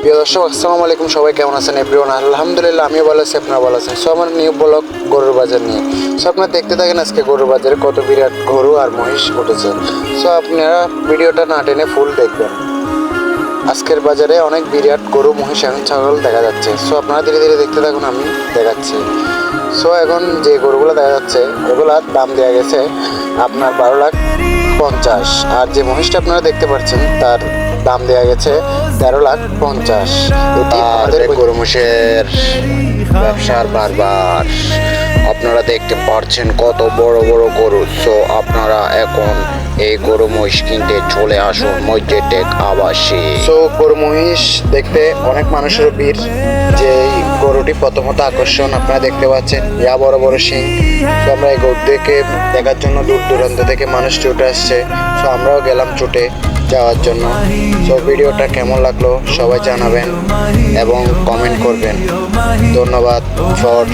প্রিয় দর্শক আসসালামু আলাইকুম, সবাই কেমন আছেন? এভরিওয়ান আলহামদুলিল্লাহ, আমিও ভালো আছি, আপনারা ভালো আছেন। সো আমার নিউ ব্লগ গরুর বাজার নিয়ে। সো আপনারা দেখতে থাকেন আজকে গরুর বাজারে কত বিরাট গরু আর মহিষ উঠেছে। সো আপনারা ভিডিওটা না টেনে ফুল দেখবেন। আজকের বাজারে অনেক বিরাট গরু, মহিষ এবং ছাগল দেখা যাচ্ছে। সো আপনারা ধীরে ধীরে দেখতে থাকুন, আমি দেখাচ্ছি। সো এখন যে গরুগুলো দেখা যাচ্ছে এগুলার দাম দেওয়া গেছে আপনার 12,50,000, আর যে মহিষটা আপনারা দেখতে পাচ্ছেন তার দাম দেওয়া গেছে 13,50,000। এটি আমাদের গরু মহিষের ব্যবসার বারবার আপনারা দেখতে পাচ্ছেন কত বড় বড় গরু। সো আপনারা এখন এই গরু মহিষ কিনতে চলে আসুন মসজিদের আবাসে। সো গরু মহিষ দেখতে অনেক মানুষের ভিড়। যে গরুটি প্রথমত আকর্ষণ আপনারা দেখতে পাচ্ছেন, ইয়া বড় বড় শিং। তো আমরা এই গরুটিকে দেখার জন্য দূর দূরান্ত থেকে মানুষ ছুটে আসছে। সো আমরাও গেলাম ছুটে যাওয়ার জন্য। সো ভিডিওটা কেমন লাগলো সবাই জানাবেন এবং কমেন্ট করবেন। ধন্যবাদ ফর